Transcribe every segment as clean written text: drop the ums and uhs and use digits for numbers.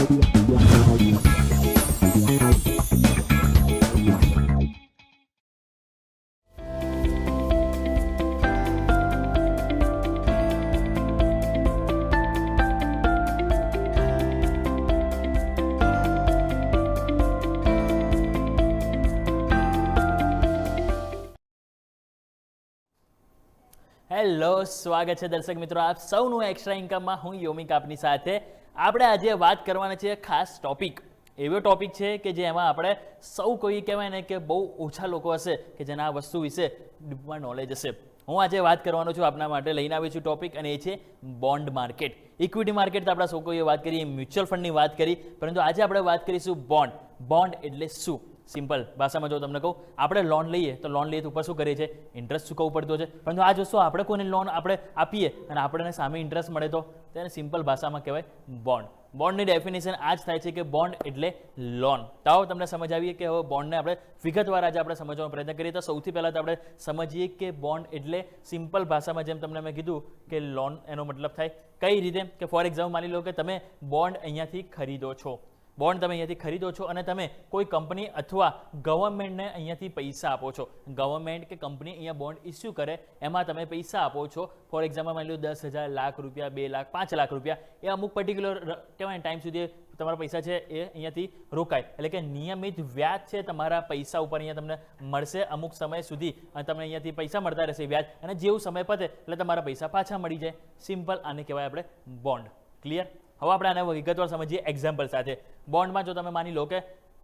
Hello, સ્વાગત છે દર્શક મિત્રો આપ સૌનું એક્સ્ટ્રા ઇન્કમમાં. હું યોમિક આપની સાથે. આપણે આજે વાત કરવાના છે ખાસ ટોપિક. એવો ટોપિક છે કે જેમાં આપણે સૌ કોઈ કહેવાય ને કે બહુ ઓછા લોકો હશે કે જેના આ વસ્તુ વિશે ડીપમાં નોલેજ હશે. હું આજે વાત કરવાનો છું આપના માટે લઈને આવી છું ટોપિક, અને એ છે બોન્ડ માર્કેટ. ઇક્વિટી માર્કેટ તો આપણા સૌ કોઈએ વાત કરી, મ્યુચ્યુઅલ ફંડની વાત કરી, પરંતુ આજે આપણે વાત કરીશું બોન્ડ. બોન્ડ એટલે શું? સિમ્પલ ભાષામાં જો તમને કહું, આપણે લોન લઈએ તો લોન લઈએ તો ઉપર શું કરીએ છીએ? ઇન્ટરેસ્ટ ચૂકવવું પડતું છે. પરંતુ આ જોશો, આપણે કોઈને લોન આપણે આપીએ અને આપણને સામે ઇન્ટરેસ્ટ મળે તો તેને સિમ્પલ ભાષામાં કહેવાય બોન્ડ. બોન્ડની ડેફિનેશન આ જ થાય છે કે બોન્ડ એટલે લોન. તો આવો તમને સમજ આવીએ કે હવે બોન્ડને આપણે વિગતવાર આજે આપણે સમજવાનો પ્રયત્ન કરીએ. તો સૌથી પહેલાં તો આપણે સમજીએ કે બોન્ડ એટલે સિમ્પલ ભાષામાં જેમ તમને મેં કીધું કે લોન એનો મતલબ થાય કઈ રીતે કે ફોર એક્ઝામ્પલ માની લો કે તમે બોન્ડ અહીંયાથી ખરીદો છો. બોન્ડ તમે અહીંયાથી ખરીદો છો અને તમે કોઈ કંપની અથવા ગવર્મેન્ટને અહીંયાથી પૈસા આપો છો. ગવર્મેન્ટ કે કંપની અહીંયા બોન્ડ ઇસ્યુ કરે, એમાં તમે પૈસા આપો છો. ફોર એક્ઝામ્પલ માની લો 10,000, લાખ રૂપિયા, 2 લાખ, 5 લાખ રૂપિયા, એ અમુક પર્ટિક્યુલર કહેવાય ટાઈમ સુધી તમારા પૈસા છે એ અહીંયાથી રોકાય. એટલે કે નિયમિત વ્યાજ છે તમારા પૈસા ઉપર અહીંયા તમને મળશે અમુક સમય સુધી, અને તમને અહીંયાથી પૈસા મળતા રહેશે વ્યાજ, અને જેવું સમય પતે એટલે તમારા પૈસા પાછા મળી જાય. સિમ્પલ આને કહેવાય આપણે બોન્ડ. ક્લિયર? હવે આપણે આને વિગતવાર સમજીએ એક્ઝામ્પલ સાથે. બોન્ડમાં જો તમે માની લો કે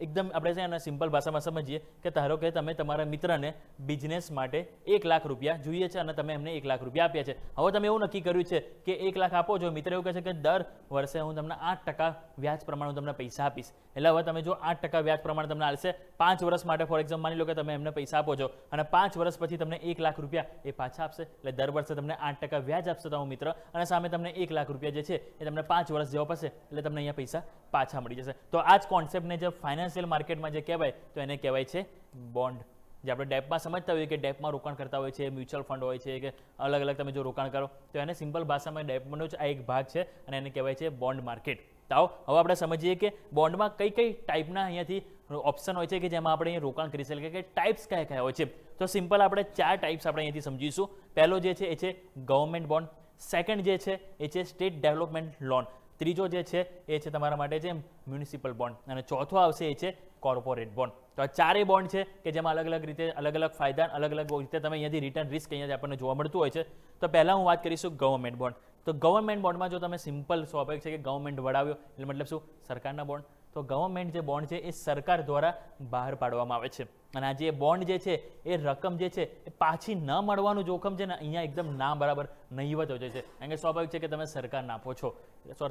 એકદમ આપણે છે એને સિમ્પલ ભાષામાં સમજીએ કે ધારો કે તમે તમારા મિત્રને બિઝનેસ માટે 1 લાખ રૂપિયા જોઈએ છે અને તમે એમને 1 લાખ રૂપિયા આપ્યા છે. હવે તમે એવું નક્કી કર્યું છે કે 1 લાખ આપો છો. મિત્ર એવું કહે છે કે દર વર્ષે હું તમને 8% વ્યાજ પ્રમાણે હું તમને પૈસા આપીશ. એટલે હવે તમે જો 8% વ્યાજ પ્રમાણે તમને આવશે 5 વર્ષ માટે. ફોર એક્ઝામ્પલ માની લો કે તમે એમને પૈસા આપો છો અને 5 વર્ષ પછી તમને 1 લાખ રૂપિયા એ પાછા આપશે. એટલે દર વર્ષે તમને 8% વ્યાજ આપશે તમારો મિત્ર, અને સામે તમને 1 લાખ રૂપિયા જે છે એ તમને 5 વર્ષ જેવા પડશે એટલે તમને અહીંયા પૈસા પાછા મળી જશે. તો આ જ કોન્સેપ્ટને જે ફાઇનાન્શિયલ માર્કેટમાં જે કહેવાય તો એને કહેવાય છે બોન્ડ. જે આપણે ડેપમાં સમજતા હોઈએ કે ડેપમાં રોકાણ કરતા હોય છે, મ્યુચ્યુઅલ ફંડ હોય છે કે અલગ અલગ તમે જો રોકાણ કરો તો એને સિમ્પલ ભાષામાં ડેપનો જ આ એક ભાગ છે અને એને કહેવાય છે બોન્ડ માર્કેટ. તો હવે આપણે સમજીએ કે બોન્ડમાં કઈ કઈ ટાઈપના અહીંયાથી ઓપ્શન હોય છે કે જેમાં આપણે અહીંયા રોકાણ કરી શકીએ, કે ટાઈપ્સ કયા કયા હોય છે. તો સિમ્પલ આપણે 4 ટાઈપ્સ આપણે અહીંયાથી સમજીશું. પહેલો જે છે એ છે ગવર્મેન્ટ બોન્ડ. સેકન્ડ જે છે એ છે સ્ટેટ ડેવલપમેન્ટ લોન. ત્રીજો જે છે એ છે તમારા માટે છે મ્યુનિસિપલ બોન્ડ, અને ચોથો આવશે એ છે કોર્પોરેટ બોન્ડ. તો આ 4 બોન્ડ છે કે જેમાં અલગ અલગ રીતે અલગ અલગ ફાયદા, અલગ અલગ રીતે તમે અહીંયાથી રિટર્ન રિસ્ક અહીંયાથી આપણને જોવા મળતું હોય છે. તો પહેલાં હું વાત કરીશું ગવર્મેન્ટ બોન્ડ. તો ગવર્મેન્ટ બોન્ડમાં જો તમે સિમ્પલ સ્વાભાવિક છે કે ગવર્મેન્ટ વડાવ્યો એટલે મતલબ શું? સરકારના બોન્ડ. તો ગવર્મેન્ટ જે બોન્ડ છે એ સરકાર દ્વારા બહાર પાડવામાં આવે છે, અને આ જે બોન્ડ જે છે એ રકમ જે છે એ પાછી ન મળવાનું જોખમ છે ને અહીંયા એકદમ ના બરાબર નહીવત હોય છે. કારણ કે સ્વાભાવિક છે કે તમે સરકારને આપો છો,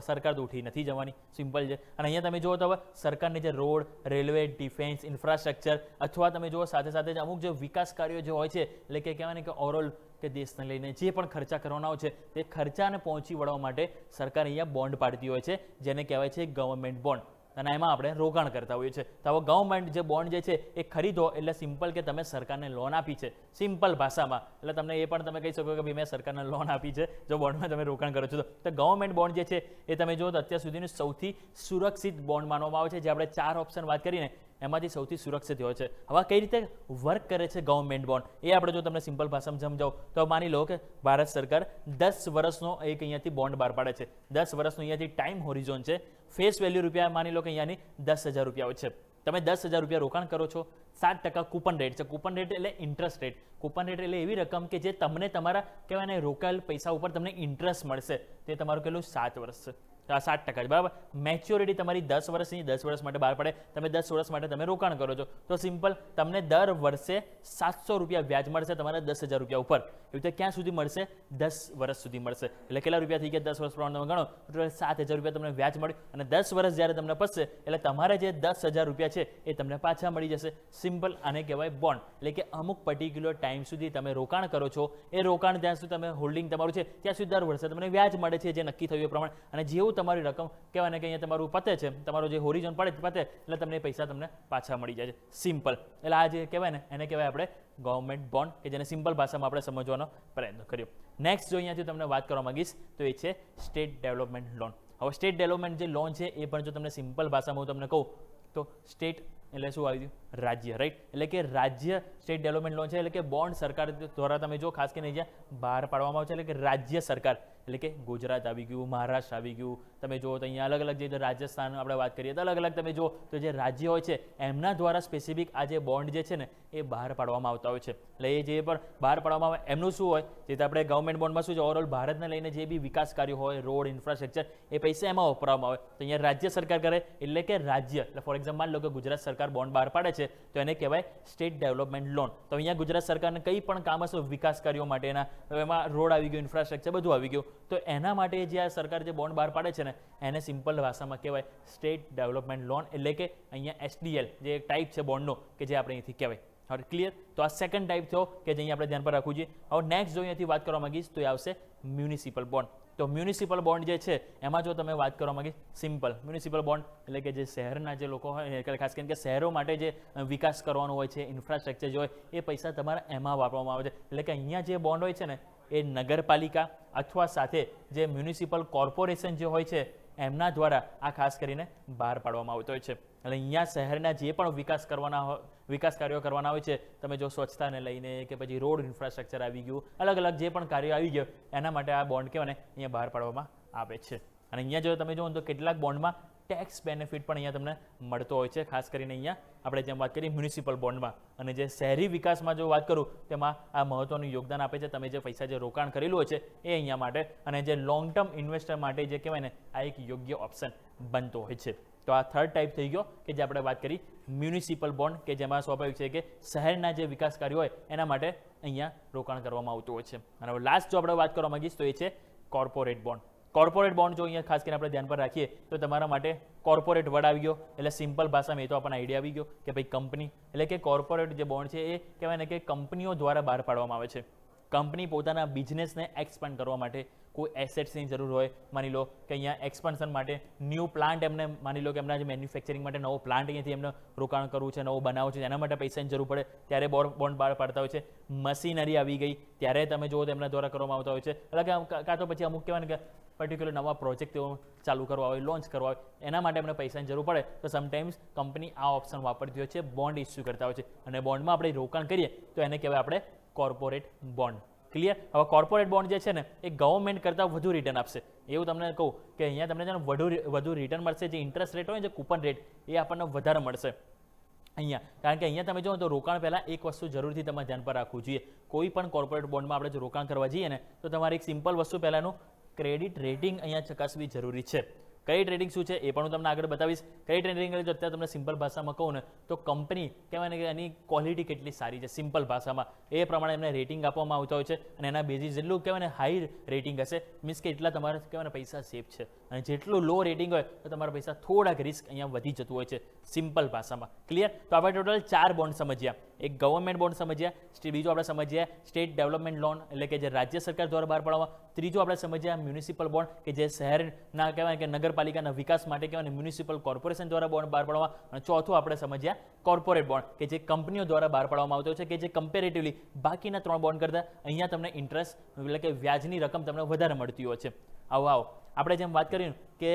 સરકાર તો ઉઠી નથી જવાની. સિમ્પલ છે. અને અહીંયા તમે જુઓ તો હવે સરકારની જે રોડ, રેલવે, ડિફેન્સ, ઇન્ફ્રાસ્ટ્રક્ચર, અથવા તમે જુઓ સાથે સાથે જ અમુક જે વિકાસ કાર્યો જે હોય છે, એટલે કે કહેવાય ને કે ઓવરઓલ કે દેશને લઈને જે પણ ખર્ચા કરવાના હોય છે તે ખર્ચાને પહોંચી વળવા માટે સરકાર અહીંયા બોન્ડ પાડતી હોય છે, જેને કહેવાય છે ગવર્મેન્ટ બોન્ડ. અને એમાં આપણે રોકાણ કરતા હોઈએ છીએ. તો હવે ગવર્મેન્ટ જે બોન્ડ જે છે એ ખરીદો એટલે સિમ્પલ કે તમે સરકારને લોન આપી છે. સિમ્પલ ભાષામાં એટલે તમને એ પણ તમે કહી શકો કે ભાઈ મેં સરકારને લોન આપી છે જો બોન્ડમાં તમે રોકાણ કરો છો. તો ગવર્મેન્ટ બોન્ડ જે છે એ તમે જુઓ તો અત્યાર સુધીનું સૌથી સુરક્ષિત બોન્ડ માનવામાં આવે છે. જે આપણે 4 ઓપ્શન વાત કરીને એમાંથી સૌથી સુરક્ષિત હોય છે. હવે કઈ રીતે વર્ક કરે છે ગવર્મેન્ટ બોન્ડ એ આપણે જો તમને સિમ્પલ ભાષામાં સમજાવું તો માની લો કે ભારત સરકાર 10 વર્ષનો એક અહીંયાથી બોન્ડ બહાર પાડે છે. 10 વર્ષનો અહીંયાથી ટાઈમ હોરિઝોન છે. ફેસ વેલ્યુ રૂપિયા માની લો કે અહીંયાની 10,000 રૂપિયા હોય છે. તમે 10,000 રૂપિયા રોકાણ કરો છો. 7% કૂપન રેટ છે. કૂપન રેટ એટલે ઇન્ટરેસ્ટ રેટ. કૂપન રેટ એટલે એવી રકમ કે જે તમને તમારા કહેવાય ને રોકાયેલ પૈસા ઉપર તમને ઇન્ટરેસ્ટ મળશે. તે તમારું કેટલું? 7 વર્ષ છે. આ 7% છે બરાબર. મેચ્યોરિટી તમારી 10 વર્ષની, 10 વર્ષ માટે બહાર પડે. તમે 10 વર્ષ માટે તમે રોકાણ કરો છો તો સિમ્પલ તમને દર વર્ષે 700 રૂપિયા વ્યાજ મળશે તમારા 10,000 રૂપિયા ઉપર. એવી રીતે ક્યાં સુધી મળશે? 10 વર્ષ સુધી મળશે. એટલે કેટલા રૂપિયા થઈ ગયા? 10 વર્ષ પ્રમાણે તમે ગણો તો 7,000 રૂપિયા તમને વ્યાજ મળે, અને 10 વર્ષ જ્યારે તમને પસશે એટલે તમારે જે 10,000 રૂપિયા છે એ તમને પાછા મળી જશે. સિમ્પલ આને કહેવાય બોન્ડ. એટલે કે અમુક પર્ટિક્યુલર ટાઈમ સુધી તમે રોકાણ કરો છો, એ રોકાણ જ્યાં સુધી તમે હોલ્ડિંગ તમારું છે ત્યાં સુધી દર વર્ષે તમને વ્યાજ મળે છે જે નક્કી થયું એ પ્રમાણે. અને જેવું તમારી રકમ કહેવાય ને કે અહીંયા તમારું પતે છે, તમારો જે હોરિઝોન પતે એટલે તમને પૈસા તમને પાછા મળી જાય છે. સિમ્પલ. એટલે આ જે કહેવાય ને એને કહેવાય આપણે ગવર્મેન્ટ બોન્ડ, કે જેને સિમ્પલ ભાષામાં આપણે સમજવાનો પ્રયત્ન કર્યો. નેક્સ્ટ જો અહીંયાથી તમને વાત કરવા માંગીશ તો એ છે સ્ટેટ ડેવલપમેન્ટ લોન. હવે સ્ટેટ ડેવલપમેન્ટ જે લોન છે એ પણ જો તમને સિમ્પલ ભાષામાં હું તમને કહું તો સ્ટેટ એટલે શું આવી ગયું રાજ્ય, રાઈટ. એટલે કે રાજ્ય સ્ટેટ ડેવલપમેન્ટ લોન છે, એટલે કે બોન્ડ સરકાર દ્વારા તમે જો ખાસ કરીને જ્યાં બહાર પાડવામાં આવે છે, એટલે કે રાજ્ય સરકાર, એટલે કે ગુજરાત આવી ગયું, મહારાષ્ટ્ર આવી ગયું, તમે જો તો અહીંયા અલગ અલગ જે રાજસ્થાન આપણે વાત કરીએ તો અલગ અલગ તમે જો તો જે રાજ્ય હોય છે એમના દ્વારા સ્પેસિફિક આ જે બોન્ડ જે છે ને એ બહાર પાડવામાં આવતા હોય છે. એટલે એ જે પણ બહાર પાડવામાં આવે એમનું શું હોય, જે આપણે ગવર્મેન્ટ બોન્ડમાં શું છે ઓવરઓલ ભારતને લઈને જે બી વિકાસ કાર્યો હોય, રોડ, ઇન્ફ્રાસ્ટ્રક્ચર, એ પૈસા એમાં વપરાવામાં આવે. તો અહીંયા રાજ્ય સરકાર કરે એટલે કે રાજ્ય, એટલે ફોર એક્ઝામ્પલ માની લો કે ગુજરાત સરકાર બોન્ડ બહાર પાડે છે તો એને કહેવાય સ્ટેટ ડેવલપમેન્ટ લોન. તો અહીંયા ગુજરાત સરકારને કંઈ પણ કામ હશે વિકાસ કાર્યો માટેના, એમાં રોડ આવી ગયું, ઇન્ફ્રાસ્ટ્રક્ચર બધું આવી ગયું, તો એના માટે જે આ સરકાર જે બોન્ડ બહાર પાડે છે ને એને સિમ્પલ ભાષામાં કહેવાય સ્ટેટ ડેવલપમેન્ટ લોન. એટલે કે અહીંયા SDL જે એક ટાઈપ છે બોન્ડનો કે જે આપણે અહીંથી કહેવાય. હવે ક્લિયર. તો આ સેકન્ડ ટાઈપ થયો કે જે અહીંયા આપણે ધ્યાન પર રાખવું જોઈએ. હવે નેક્સ્ટ જો અહીંયાથી વાત કરવા માંગીશ તો એ આવશે મ્યુનિસિપલ બોન્ડ. તો મ્યુનિસિપલ બોન્ડ જે છે એમાં જો તમે વાત કરવા માંગીશ સિમ્પલ મ્યુનિસિપલ બોન્ડ એટલે કે જે શહેરના જે લોકો હોય, ખાસ કરીને કે શહેરો માટે જે વિકાસ કરવાનો હોય છે, ઇન્ફ્રાસ્ટ્રક્ચર જે હોય એ પૈસા તમારા એમાં વાપરવામાં આવે છે. એટલે કે અહીંયા જે બોન્ડ હોય છે ને એ નગરપાલિકા અથવા સાથે જે મ્યુનિસિપલ કોર્પોરેશન જે હોય છે એમના દ્વારા આ ખાસ કરીને બહાર પાડવામાં આવતો હોય છે. એટલે અહીંયા શહેરના જે પણ વિકાસ કાર્યો કરવાના હોય છે, તમે જો સ્વચ્છતાને લઈને કે પછી રોડ ઇન્ફ્રાસ્ટ્રક્ચર આવી ગયું, અલગ અલગ જે પણ કાર્યો આવી ગયો એના માટે આ બોન્ડ કહેવાય ને અહીંયા બહાર પાડવામાં આવે છે. અને અહીંયા જો તમે જુઓ તો કેટલાક બોન્ડમાં ટેક્સ બેનિફિટ પણ અહીંયા તમને મળતો હોય છે, ખાસ કરીને અહીંયા આપણે જેમ વાત કરીએ મ્યુનિસિપલ બોન્ડમાં. અને જે શહેરી વિકાસમાં જો વાત કરું તેમાં આ મહત્વનું યોગદાન આપે છે. તમે જે પૈસા જે રોકાણ કરેલું હોય છે એ અહીંયા માટે, અને જે લોંગ ટર્મ ઇન્વેસ્ટર માટે જે કહેવાય ને આ એક યોગ્ય ઓપ્શન બનતો હોય છે. તો આ થર્ડ ટાઈપ થઈ ગયો કે જે આપણે વાત કરી મ્યુનિસિપલ બોન્ડ, કે જેમાં સ્વાભાવિક છે કે શહેરના જે વિકાસ કાર્યો હોય એના માટે અહીંયા રોકાણ કરવામાં આવતું હોય છે. અને હવે લાસ્ટ જો આપણે વાત કરવા માંગીશ તો એ છે કોર્પોરેટ બોન્ડ. કોર્પોરેટ બોન્ડ જો અહીંયા ખાસ કરીને આપણે ધ્યાન પર રાખીએ તો તમારા માટે કોર્પોરેટ વર્ડ આવી ગયો, એટલે સિમ્પલ ભાષામાં એ તો આપણને આઈડિયા આવી ગયો કે ભાઈ કંપની, એટલે કે કોર્પોરેટ જે બોન્ડ છે એ કહેવાય ને કે કંપનીઓ દ્વારા બહાર પાડવામાં આવે છે. કંપની પોતાના બિઝનેસને એક્સપાન્ડ કરવા માટે કોઈ એસેટ્સની જરૂર હોય, માની લો કે અહીંયા એક્સપાન્શન માટે ન્યૂ પ્લાન્ટ એમને, માની લો કે એમના જે મેન્યુફેક્ચરિંગ માટે નવો પ્લાન્ટ અહીંયાથી એમને રોકાણ કરવું છે, નવો બનાવવું છે, એના માટે પૈસાની જરૂર પડે ત્યારે બોન્ડ બહાર પાડતા હોય છે. મશીનરી આવી ગઈ ત્યારે તમે જુઓ તો એમના દ્વારા કરવામાં આવતા હોય છે. એટલે કાં તો પછી અમુક કહેવાય ને કે પર્ટિક્યુલર નવા પ્રોજેક્ટ તેઓ ચાલુ કરવા હોય, લોન્ચ કરવા હોય, એના માટે એમને પૈસાની જરૂર પડે તો સમટાઈમ્સ કંપની આ ઓપ્શન વાપરતી હોય છે, બોન્ડ ઇસ્યુ કરતા હોય છે. અને બોન્ડમાં આપણે રોકાણ કરીએ તો એને કહેવાય આપણે કોર્પોરેટ બોન્ડ. ક્લિયર. હવે કોર્પોરેટ બોન્ડ જે છે ને એ ગવર્મેન્ટ કરતાં વધુ રિટર્ન આપશે. એવું તમને કહું કે અહીંયા તમને છે ને વધુ રિટર્ન મળશે. જે ઇન્ટરેસ્ટ રેટ હોય ને જે કૂપન રેટ એ આપણને વધારે મળશે અહીંયા. કારણ કે અહીંયા તમે જો તો રોકાણ પહેલાં એક વસ્તુ જરૂરથી તમારે ધ્યાન પર રાખવું જોઈએ. કોઈ પણ કોર્પોરેટ બોન્ડમાં આપણે જો રોકાણ કરવા જઈએ ને તો તમારે એક સિમ્પલ વસ્તુ પહેલાંનું ક્રેડિટ રેટિંગ અહીંયા ચકાસવી જરૂરી છે. ક્રેડિટ રેટિંગ શું છે એ પણ હું તમને આગળ બતાવીશ. ક્રેડિટ રેટિંગ જો અત્યારે તમને સિમ્પલ ભાષામાં કહું ને તો કંપની કહેવાય ને કે એની ક્વોલિટી કેટલી સારી છે સિમ્પલ ભાષામાં એ પ્રમાણે એમને રેટિંગ આપવામાં આવતા હોય છે. અને એના બેઝિસ જેટલું કહેવાય ને હાઈ રેટિંગ હશે મીન્સ કે એટલા તમારે કહેવાય ને પૈસા સેફ છે. અને જેટલું લો રેટિંગ હોય તો તમારા પૈસા થોડાક રિસ્ક અહીંયા વધી જતું હોય છે સિમ્પલ ભાષામાં. ક્લિયર. તો આપણે ટોટલ 4 બોન્ડ સમજ્યા. એક ગવર્મેન્ટ બોન્ડ સમજ્યા, બીજું આપણે સમજ્યા સ્ટેટ ડેવલપમેન્ટ લોન એટલે કે જે રાજ્ય સરકાર દ્વારા બહાર પાડવામાં, ત્રીજું આપણે સમજ્યા મ્યુનિસિપલ બોન્ડ કે જે શહેરના કહેવાય કે નગરપાલિકાના વિકાસ માટે કહેવાય મ્યુનિસિપલ કોર્પોરેશન દ્વારા બોન્ડ બહાર પાડવામાં, અને ચોથું આપણે સમજ્યા કોર્પોરેટ બોન્ડ કે જે કંપનીઓ દ્વારા બહાર પાડવામાં આવતો છે, કે જે કમ્પેરેટિવલી બાકીના 3 બોન્ડ કરતાં અહીંયા તમને ઇન્ટરેસ્ટ એટલે કે વ્યાજની રકમ તમને વધારે મળતી હોય છે. આવો આપણે જેમ વાત કરી કે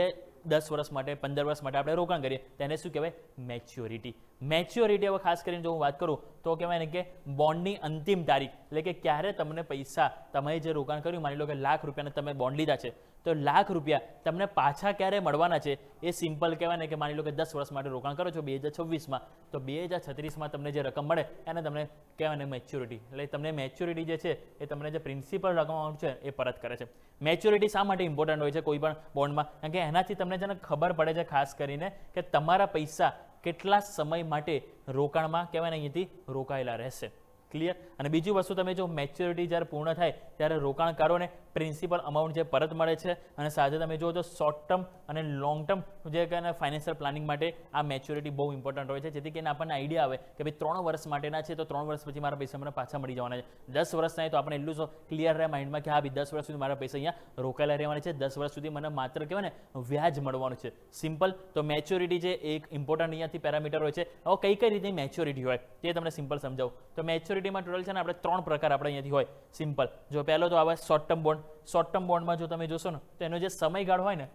10 વર્ષ માટે 15 વર્ષ માટે આપણે રોકાણ કરીએ તેને શું કહેવાય મેચ્યોરિટી. મેચ્યોરિટી હવે ખાસ કરીને જો હું વાત કરું તો કહેવાય ને કે બોન્ડની અંતિમ તારીખ, એટલે કે ક્યારે તમને પૈસા તમે જે રોકાણ કર્યું, માની લો કે ₹1,00,000 તમે બોન્ડ લીધા છે તો ₹1,00,000 તમને પાછા ક્યારે મળવાના છે એ સિમ્પલ કહેવાય ને કે માની લો કે 10 વર્ષ માટે રોકાણ કરો છો 2026માં તો 2036માં તમને જે રકમ મળે એને તમને કહેવાય ને મેચ્યોરિટી. એટલે તમને મેચ્યોરિટી જે છે એ તમને જે પ્રિન્સિપલ રકમ છે એ પરત કરે છે. મેચ્યોરિટી શા માટે ઇમ્પોર્ટન્ટ હોય છે કોઈ પણ બોન્ડમાં? કારણ કે એનાથી તમને જેને ખબર પડે છે ખાસ કરીને કે તમારા પૈસા કેટલા સમય માટે રોકાણમાં કહેવાય ને અહીંથી રોકાયેલા રહેશે. ક્લિયર. અને બીજી વસ્તુ તમે જો મેચ્યોરિટી જ્યારે પૂર્ણ થાય ત્યારે રોકાણકારોને પ્રિન્સિપલ અમાઉન્ટ જે પરત મળે છે, અને સાથે તમે જુઓ તો શોર્ટ ટર્મ અને લોંગ ટર્મ જે કહે ફાઇનાન્શિયલ પ્લાનિંગ માટે આ મેચ્યોરિટી બહુ ઇમ્પોર્ટન્ટ હોય છે. જેથી કરીને આપણને આઈડિયા આવે કે ભાઈ 3 વર્ષ માટેના છે તો 3 વર્ષ પછી મારા પૈસા મને પાછા મળી જવાના છે. 10 વર્ષ થાય તો આપણે એટલું ક્લિયર રહે માઇન્ડમાં કે હા ભાઈ 10 વર્ષ સુધી મારા પૈસા અહીંયા રોકાયેલા રહેવાના છે, 10 વર્ષ સુધી મને માત્ર કહેવાય ને વ્યાજ મળવાનું છે. સિમ્પલ. તો મેચ્યોરિટી જે એક ઇમ્પોર્ટન્ટ અહીંયાથી પેરામીટર હોય છે. હવે કઈ રીતે મેચ્યોરિટી હોય તે તમને સિમ્પલ સમજાવું. તો મેચ્યોરિટીમાં ટોટલ છે ને આપણે 3 પ્રકાર આપણે અહીંયાથી હોય સિમ્પલ. જો પહેલો તો આવે short term bond. Short term બોન્ડમાં જો તમે જોશો ને તો એનો જે સમયગાળો હોય ને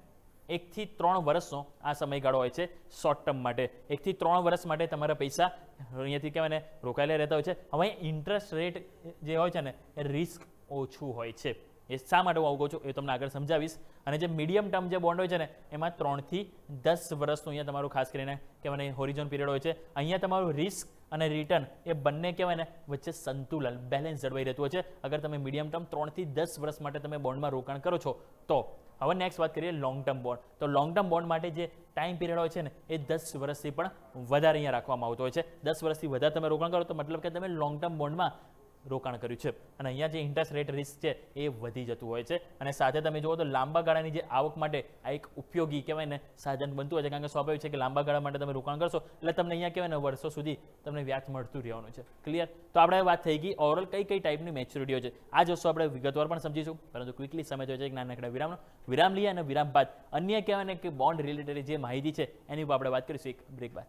1 થી 3 વર્ષનો આ સમયગાળો હોય છે શોર્ટ ટર્મ માટે. 1 થી 3 વર્ષ માટે તમારા પૈસા અહીંયાથી કહેવાય ને રોકાયેલા રહેતા હોય છે. હવે ઇન્ટરેસ્ટ રેટ જે હોય છે ને એ રિસ્ક ઓછું હોય છે. એ શા માટે હું આવું કહું છું એ તમને આગળ સમજાવીશ. અને જે મીડિયમ ટર્મ જે બોન્ડ હોય છે ને એમાં 3 થી 10 વર્ષનું અહીંયા તમારું ખાસ કરીને કહેવાય ને હોરિઝોન પીરિયડ હોય છે. અહીંયા તમારું રિસ્ક અને રિટર્ન એ બંને કહેવાય ને વચ્ચે સંતુલન બેલેન્સ જળવાઈ રહેતું હોય છે અગર તમે મીડિયમ ટર્મ 3 થી 10 વર્ષ માટે તમે બોન્ડમાં રોકાણ કરો છો તો. હવે નેક્સ્ટ વાત કરીએ લોંગ ટર્મ બોન્ડ. તો લોંગ ટર્મ બોન્ડ માટે જે ટાઈમ પીરિયડ હોય છે ને એ 10 વર્ષથી પણ વધારે અહીંયા રાખવામાં આવતો હોય છે. 10 વર્ષથી વધારે તમે રોકાણ કરો તો મતલબ કે તમે લોંગ ટર્મ બોન્ડમાં રોકાણ કર્યું છે. અને અહીંયા જે ઇન્ટરેસ્ટ રેટ રિસ્ક છે એ વધી જતું હોય છે. અને સાથે તમે જુઓ તો લાંબા ગાળાની જે આવક માટે આ એક ઉપયોગી કહેવાય ને સાધન બનતું હોય છે. કારણ કે સ્વાભાવિક છે કે લાંબા ગાળા માટે તમે રોકાણ કરશો એટલે તમને અહીંયા કહેવાય ને વર્ષો સુધી તમને વ્યાજ મળતું રહેવાનું છે. ક્લિયર? તો આપણે વાત થઈ ગઈ ઓવરઓલ કઈ કઈ ટાઈપની મેચ્યોરિટી હોય છે. આ જ વસ્તુ આપણે વિગતવાર પણ સમજીશું, પરંતુ ક્વિકલી સમય જોઈએ છે એક નાનકડા વિરામનો. વિરામ લઈએ અને વિરામ બાદ અન્ય કહેવાય ને કે બોન્ડ રિલેટેડ જે માહિતી છે એની ઉપર આપણે વાત કરીશું એક બ્રેક બાદ.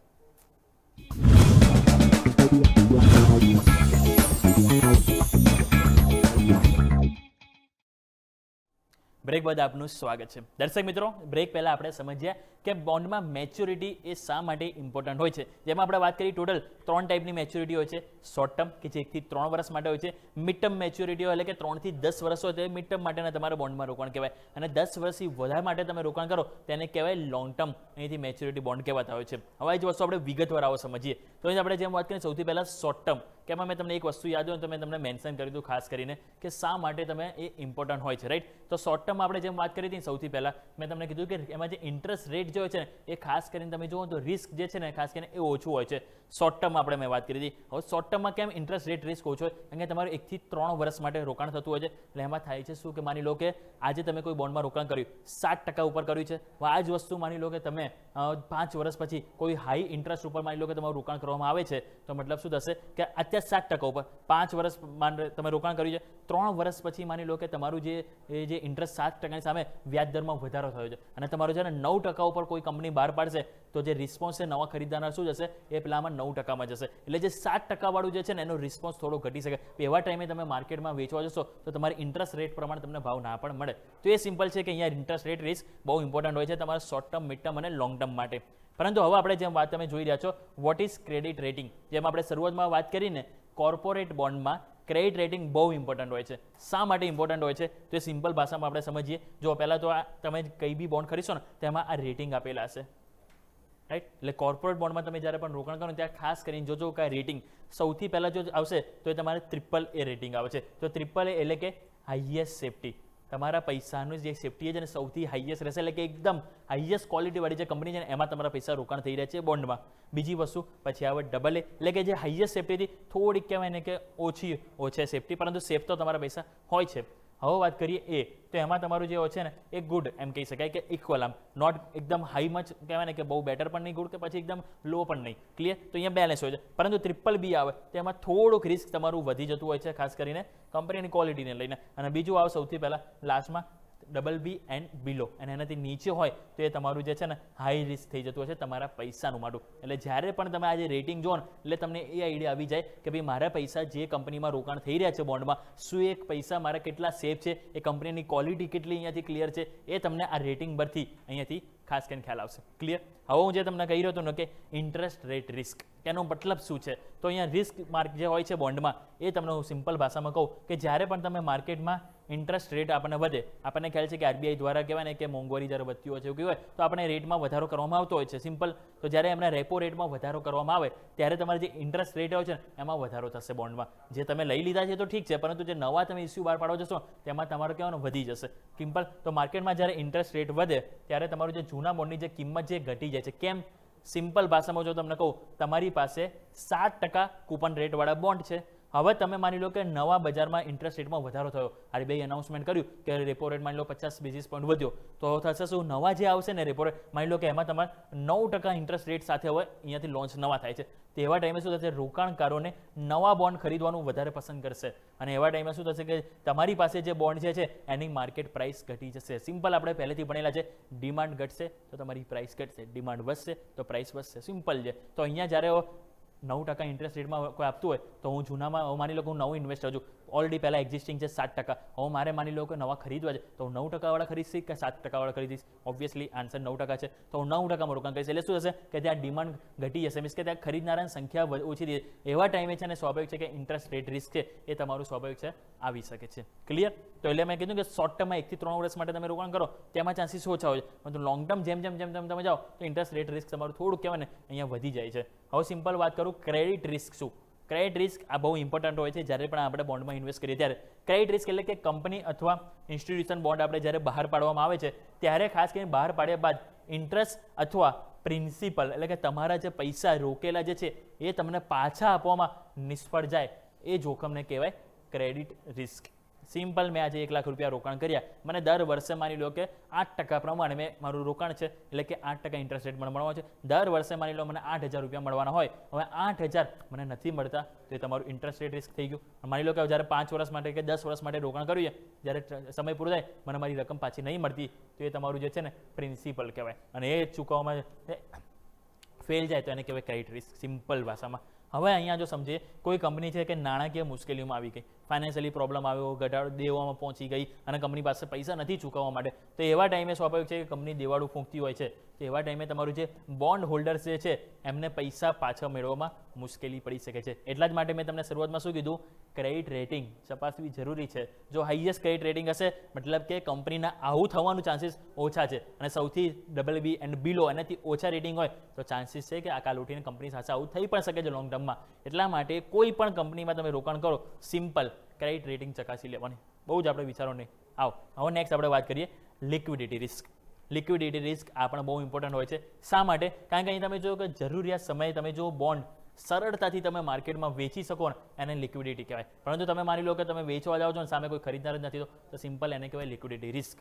બ્રેક બાદ આપનું સ્વાગત છે. દર્શક મિત્રો, બ્રેક પહેલા આપણે સમજ્યા કે બોન્ડમાં મેચ્યોરિટી એ શા માટે ઇમ્પોર્ટન્ટ હોય છે. જેમાં આપણે વાત કરી ટોટલ 3 ટાઈપની મેચ્યોરિટી હોય છે. શોર્ટ ટર્મ કે જે 1 થી 3 વર્ષ માટે હોય છે. મિડ ટર્મ મેચ્યોરિટી એટલે કે 3 થી 10 વર્ષ હોય તે મિડ ટર્મ માટેના તમારા બોન્ડમાં રોકાણ કહેવાય. અને 10 વર્ષથી વધારે માટે તમે રોકાણ કરો તેને કહેવાય લોંગ ટર્મ. અહીંથી મેચ્યોરિટી બોન્ડ કહેવાતા હોય છે. હવે આ જ વસ્તુ આપણે વિગતવાર આવો સમજીએ. તો અહીં આપણે જેમ વાત કરીએ સૌથી પહેલાં શોર્ટ ટર્મ કે એમાં મેં તમને એક વસ્તુ યાદ હોય તો મેં તમને મેન્શન કર્યું હતું ખાસ કરીને કે શા માટે તમે એ ઇમ્પોર્ટન્ટ હોય છે. રાઈટ? તો શોર્ટ ટર્મ આપણે જેમ વાત કરી હતી સૌથી પહેલાં મેં તમને કીધું કે એમાં જે ઇન્ટરેસ્ટ રેટ જે હોય છે ને એ ખાસ કરીને તમે જુઓ તો રિસ્ક જે છે ને ખાસ કરીને એ ઓછું હોય છે. શોર્ટ ટર્મ આપણે મેં વાત કરી હતી. હવે શોર્ટ ટર્મમાં કેમ ઇન્ટરેસ્ટ રેટ રિસ્ક ઓછો હોય? કારણ કે તમારું 1 થી 3 વર્ષ માટે રોકાણ થતું હોય છે. એટલે એમાં થાય છે શું કે માની લો કે આજે તમે કોઈ બોન્ડમાં રોકાણ કર્યું 7% ઉપર કર્યું છે. આ જ વસ્તુ માની લો કે તમે 5 વર્ષ પછી કોઈ હાઈ ઇન્ટરેસ્ટ ઉપર માની લો કે તમારું રોકાણ કરવામાં આવે છે તો મતલબ શું થશે કે અત્યારે 7% ઉપર 5 વર્ષ તમે રોકાણ કર્યું છે. 3 વર્ષ પછી માની લો કે તમારું જે ઇન્ટરેસ્ટ 7%ની સામે વ્યાજ દરમાં વધારો થયો છે અને તમારો જ્યારે 9% ઉપર કોઈ કંપની બહાર પાડશે તો જે રિસ્પોન્સ છે નવા ખરીદનાર શું જશે એ પેલામાં 9%માં જશે. એટલે જે 7% વાળું જે છે ને એનો રિસ્પોન્સ થોડો ઘટી શકે. એવા ટાઈમે તમે માર્કેટમાં વેચવા જશો તો તમારી ઇન્ટરેસ્ટ રેટ પ્રમાણે તમને ભાવ ના પણ મળે. તો એ સિમ્પલ છે કે અહીંયા ઇન્ટરેસ્ટ રેટ રિસ્ક બહુ ઇમ્પોર્ટન્ટ હોય છે તમારા શોર્ટ ટર્મ, મિડ ટર્મ અને લોંગ ટર્મ માટે. પરંતુ હવે આપણે જેમ વાત તમે જોઈ રહ્યા છો વોટ ઇઝ ક્રેડિટ રેટિંગ. જેમ આપણે શરૂઆતમાં વાત કરીને કોર્પોરેટ બોન્ડમાં ક્રેડિટ રેટિંગ બહુ ઇમ્પોર્ટન્ટ હોય છે. શા માટે ઇમ્પોર્ટન્ટ હોય છે તો એ સિમ્પલ ભાષામાં આપણે સમજીએ. જો પહેલાં તો તમે કંઈ બી બોન્ડ ખરીદશો ને તેમાં આ રેટિંગ આપેલા હશે. રાઈટ? એટલે કોર્પોરેટ બોન્ડમાં તમે જ્યારે પણ રોકાણ કરો ત્યાં ખાસ કરીને જોજો કે રેટિંગ સૌથી પહેલાં જો આવશે તો એ તમારે AAA રેટિંગ આવે છે. તો AAA એટલે કે હાઈએસ્ટ સેફ્ટી. તમારા પૈસાનું જે સેફ્ટી છે ને સૌથી હાઈએસ્ટ રહેશે. એટલે કે એકદમ હાઈએસ્ટ ક્વોલિટીવાળી જે કંપની છે ને એમાં તમારા પૈસા રોકાણ થઈ રહ્યા છે બોન્ડમાં. બીજી વસ્તુ પછી આવે AA એટલે કે જે હાઈએસ્ટ સેફ્ટીથી થોડીક કહેવાય ને કે ઓછી સેફ્ટી, પરંતુ સેફ તો તમારા પૈસા હોય છે. હવે વાત કરીએ એ તો એમાં તમારું જે હોય છે ને એ ગુડ એમ કહી શકાય કે ઇક્વલ, આમ નોટ એકદમ હાઈ મચ કહેવાય ને કે બહુ બેટર પણ નહીં ગુડ કે પછી એકદમ લો પણ નહીં. ક્લિયર? તો અહીંયા બેલેન્સ હોય છે. પરંતુ BBB આવે તો એમાં થોડુંક રિસ્ક તમારું વધી જતું હોય છે ખાસ કરીને કંપનીની ક્વોલિટીને લઈને. અને બીજું આવે સૌથી પહેલાં લાસ્ટમાં BB એન્ડ બિલો, અને એનાથી નીચે હોય તો એ તમારું જે છે ને હાઈ રિસ્ક થઈ જતું હોય છે તમારા પૈસાનું માટું. એટલે જ્યારે પણ તમે આ જે રેટિંગ જો ને એટલે તમને એ આઈડિયા આવી જાય કે ભાઈ મારા પૈસા જે કંપનીમાં રોકાણ થઈ રહ્યા છે બોન્ડમાં શું એ પૈસા મારા કેટલા સેફ છે, એ કંપનીની ક્વોલિટી કેટલી અહીંયાથી ક્લિયર છે, એ તમને આ રેટિંગ પરથી અહીંયાથી ખાસ કરીને ખ્યાલ આવશે. ક્લિયર? હવે હું જે તમને કહી રહ્યો હતો ને કે ઇન્ટરેસ્ટ રેટ રિસ્ક એનો મતલબ શું છે તો અહીંયા રિસ્ક માર્ક જે હોય છે બોન્ડમાં એ તમને હું સિમ્પલ ભાષામાં કહું કે જ્યારે પણ તમે માર્કેટમાં ઇન્ટરેસ્ટ રેટ આપણને વધે, આપણને ખ્યાલ છે કે RBI દ્વારા કહેવાય ને કે મોંઘવારી જ્યારે વધતી હોય છે એવું કહેવાય તો આપણે રેટમાં વધારો કરવામાં આવતો હોય છે. સિમ્પલ. તો જ્યારે એમના રેપો રેટમાં વધારો કરવામાં આવે ત્યારે તમારે જે ઇન્ટરેસ્ટ રેટ હોય છે ને એમાં વધારો થશે બોન્ડમાં. જે તમે લઈ લીધા છે તો ઠીક છે, પરંતુ જે નવા તમે ઇસ્યુ બહાર પાડવા જશો તેમાં તમારો કહેવાનો વધી જશે. સિમ્પલ. તો માર્કેટમાં જ્યારે ઇન્ટરેસ્ટ રેટ વધે ત્યારે તમારું જે જૂના બોન્ડની જે કિંમત જે ઘટી જાય છે. કેમ? સિમ્પલ ભાષામાં જો તમને કહું તમારી પાસે 7% કૂપન રેટવાળા બોન્ડ છે. હવે તમે માની લો કે નવા બજારમાં ઇન્ટરેસ્ટ રેટમાં વધારો થયો, RBI એનાઉન્સમેન્ટ કર્યું કે રેપો રેટ માની લો 50 બેઝિસ પોઈન્ટ વધ્યો, તો થશે શું નવા જે આવશે ને રેપો રેટ માની લો કે એમાં તમારે 9% ઇન્ટરેસ્ટ રેટ સાથે હવે અહીંયાથી લોન્ચ નવા થાય છે. તો એવા ટાઈમે શું થશે રોકાણકારોને નવા બોન્ડ ખરીદવાનું વધારે પસંદ કરશે અને એવા ટાઈમે શું થશે કે તમારી પાસે જે બોન્ડ છે એની માર્કેટ પ્રાઇસ ઘટી જશે. સિમ્પલ આપણે પહેલેથી ભણેલા છે ડિમાન્ડ ઘટશે તો તમારી પ્રાઇસ ઘટશે, ડિમાન્ડ વધશે તો પ્રાઇસ વધશે. સિમ્પલ છે. તો અહીંયા જ્યારે 9% ઇન્ટરેસ્ટ રેટમાં કોઈ આપતું હોય તો હું જૂનામાં માની લો કે હું નવું ઇન્વેસ્ટર છું, ઓલરેડી પહેલાં એક્ઝિસ્ટિંગ છે 7%. હવે મારે માની લો કે નવા ખરીદવા છે તો હું 9% ખરીદીશ કે 7% ખરીદીશ? ઓબ્વિયસલી આન્સર 9% છે, તો હું 9% રોકાણ કરીશ. એટલે શું થશે કે ત્યાં ડિમાન્ડ ઘટી જશે, મીન્સ કે ત્યાં ખરીદનારાની સંખ્યા ઓછી થઈ જશે. એવા ટાઈમે છે ને સ્વાભાવિક છે કે ઇન્ટરેસ્ટ રેટ રિસ્ક છે એ તમારું સ્વાભાવિક છે આવી શકે છે. ક્લિયર? તો એટલે મેં કીધું કે શોર્ટ ટર્મમાં 1 થી 3 વર્ષ માટે તમે રોકાણ કરો તેમાં ચાન્સીસ ઓછા હોય છે, પરંતુ લોંગ ટર્મ જેમ તમે જાઓ તો ઇન્ટરેસ્ટ રેટ રિસ્ક તમારું થોડુંક કહેવાય ને અહીંયા વધી જાય છે. હવે સિમ્પલ વાત કરું, ક્રેડિટ રિસ્ક શું? ક્રેડિટ રિસ્ક આ બહુ ઇમ્પોર્ટન્ટ હોય છે જ્યારે પણ આપણે બોન્ડમાં ઇન્વેસ્ટ કરીએ ત્યારે. ક્રેડિટ રિસ્ક એટલે કે કંપની અથવા ઇન્સ્ટિટ્યુશન બોન્ડ આપણે જ્યારે બહાર પાડવામાં આવે છે ત્યારે ખાસ કરીને બહાર પાડ્યા બાદ ઇન્ટરેસ્ટ અથવા પ્રિન્સિપલ એટલે કે તમારા જે પૈસા રોકેલા જે છે એ તમને પાછા આપવામાં નિષ્ફળ જાય એ જોખમને કહેવાય ક્રેડિટ રિસ્ક. સિમ્પલ, મેં આજે 1 લાખ રૂપિયા રોકાણ કર્યા, મને દર વર્ષે માની લો કે 8% પ્રમાણે મેં મારું રોકાણ છે એટલે કે 8% ઇન્ટરેસ્ટ રેટ મને મળવાનો છે. દર વર્ષે માની લો મને 8,000 રૂપિયા મળવાના હોય, હવે 8,000 મને નથી મળતા તો એ તમારું ઇન્ટરેસ્ટ રેટ રિસ્ક થઈ ગયું. માની લો કે જ્યારે 5 વર્ષ માટે કે 10 વર્ષ માટે રોકાણ કર્યું છે, જ્યારે સમય પૂરો થાય મને મારી રકમ પાછી નહીં મળતી તો એ તમારું જે છે ને પ્રિન્સિપલ કહેવાય, અને એ ચૂકવવામાં ફેલ જાય તો એને કહેવાય ક્રેડિટ રિસ્ક સિમ્પલ ભાષામાં. હવે અહીંયા જો સમજીએ, કોઈ કંપની છે કે નાણાકીય મુશ્કેલીઓમાં આવી ગઈ, ફાઇનાન્શિયલી પ્રોબ્લેમ આવ્યો, ઘટાડો દેવામાં પહોંચી ગઈ અને કંપની પાસે પૈસા નથી ચૂકવવા માટે, તો એવા ટાઈમે સ્વાભાવિક છે કે કંપની દેવાળું ફૂંકતી હોય છે. તો એવા ટાઈમે તમારું જે બોન્ડ હોલ્ડર્સ જે છે એમને પૈસા પાછા મેળવવામાં મુશ્કેલી પડી શકે છે. એટલા જ માટે મેં તમને શરૂઆતમાં શું કીધું, ક્રેડિટ રેટિંગ ચકાસવી જરૂરી છે. જો હાઈએસ્ટ ક્રેડિટ રેટિંગ હશે મતલબ કે કંપનીના આવું થવાનું ચાન્સીસ ઓછા છે, અને સૌથી BB એન્ડ બિલો એનાથી ઓછા રેટિંગ હોય તો ચાન્સીસ છે કે આ કાલ ઉઠીને કંપની સાથે આવું થઈ પણ શકે છે લોંગ ટર્મમાં. એટલા માટે કોઈ પણ કંપનીમાં તમે રોકાણ કરો, સિમ્પલ ક્રેડિટ રેટિંગ ચકાસી લેવાની, બહુ જ આપણે વિચારો નહીં. હવે નેક્સ્ટ આપણે વાત કરીએ લિક્વિડિટી રિસ્ક. લિક્વિડિટી રિસ્ક આ પણ બહુ ઇમ્પોર્ટન્ટ હોય છે. શા માટે? કારણ કે અહીં તમે જો કે જરૂરિયાત સમયે તમે જો બોન્ડ સરળતાથી તમે માર્કેટમાં વેચી શકો ને એને લિક્વિડિટી કહેવાય, પરંતુ તમે માની લો કે તમે વેચવા જાઓ છો ને સામે કોઈ ખરીદનાર જ નથી તો સિમ્પલ એને કહેવાય લિક્વિડિટી રિસ્ક.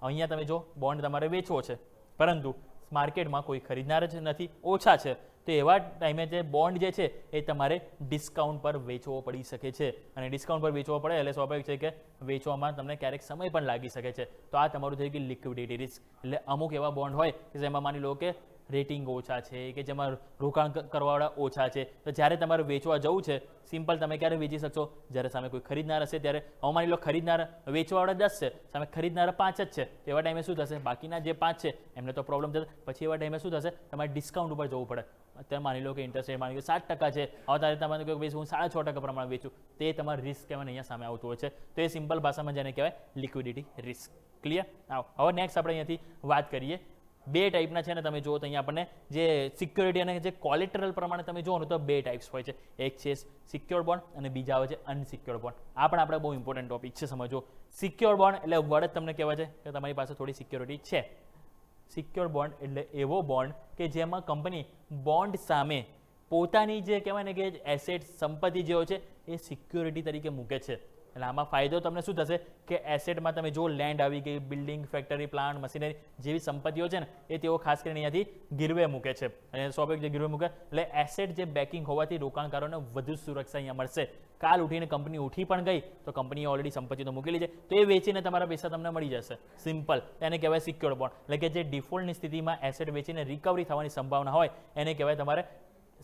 અહીંયા તમે જો બોન્ડ તમારે વેચવો છે પરંતુ માર્કેટમાં કોઈ ખરીદનાર જ નથી, ઓછા છે, તો એવા ટાઈમે જે બોન્ડ જે છે એ તમારે ડિસ્કાઉન્ટ પર વેચવો પડી શકે છે, અને ડિસ્કાઉન્ટ પર વેચવો પડે એટલે સ્વાભાવિક છે કે વેચવામાં તમને ક્યારેક સમય પણ લાગી શકે છે. તો આ તમારું થઈ ગયું લિક્વિડિટી રિસ્ક. એટલે અમુક એવા બોન્ડ હોય કે જેમાં માની લો કે રેટિંગ ઓછા છે કે જેમાં રોકાણ કરવાવાળા ઓછા છે, તો જ્યારે તમારે વેચવા જવું છે સિમ્પલ તમે ક્યારે વેચી શકશો? જ્યારે સામે કોઈ ખરીદનાર હશે ત્યારે. હવે માની લો ખરીદનાર વેચવાવાળા 10 છે, સામે ખરીદનારા 5 જ છે, તો એવા ટાઈમે શું થશે? બાકીના જે 5 છે એમને તો પ્રોબ્લેમ થશે. પછી એવા ટાઈમે શું થશે? તમારે ડિસ્કાઉન્ટ ઉપર જવું પડે. અત્યારે માની લો કે ઇન્ટરેસ્ટ રેટ માની લો 7% છે, હવે તારે તમારે કહ્યું ભાઈ હું 6.5% પ્રમાણે વેચું, તે તમારું રિસ્ક કહેવાય અહીંયા સામે આવતું હોય છે. તો એ સિમ્પલ ભાષામાં જેને કહેવાય લિક્વિડિટી રિસ્ક. ક્લિયર? હવે નેક્સ્ટ આપણે અહીંયાથી વાત કરીએ. 2 ટાઈપના છે ને તમે જુઓ તો અહીંયા આપણને જે સિક્યોરિટી અને જે કોલેટરલ પ્રમાણે તમે જુઓ ને તો 2 ટાઈપ્સ હોય છે. એક છે સિક્યોર બોન્ડ અને બીજા આવે છે અનસિક્યોર બોન્ડ. આ પણ આપણે બહુ ઇમ્પોર્ટન્ટ ટોપિક છે સમજો. સિક્યોર બોન્ડ એટલે વર્ડ જ તમને કહેવાય છે કે તમારી પાસે થોડી સિક્યોરિટી છે. સિક્યોર બોન્ડ એટલે એવો બોન્ડ કે જેમાં કંપની બોન્ડ સામે પોતાની જે કહેવાય ને કે એસેટ સંપત્તિ જે હોય છે એ સિક્યોરિટી તરીકે મૂકે છે. એટલે આમાં ફાયદો તમને શું થશે કે એસેટમાં તમે જો લેન્ડ આવી ગઈ, બિલ્ડિંગ, ફેક્ટરી, પ્લાન્ટ, મશીનરી જેવી સંપત્તિઓ છે ને એ તેઓ ખાસ કરીને અહીંયાથી ગીરવે મૂકે છે. અને સ્વાભાવિક જે ગીરવે મૂકે એટલે એસેટ જે બેકિંગ હોવાથી રોકાણકારોને વધુ સુરક્ષા અહીંયા મળશે. કાલ ઉઠીને કંપની ઉઠી પણ ગઈ તો કંપનીએ ઓલરેડી સંપત્તિ તો મૂકેલી છે, તો એ વેચીને તમારા પૈસા તમને મળી જશે. સિમ્પલ, એને કહેવાય સિક્યોર બોન્ડ. એટલે કે જે ડિફોલ્ટની સ્થિતિમાં એસેટ વેચીને રિકવરી થવાની સંભાવના હોય એને કહેવાય તમારે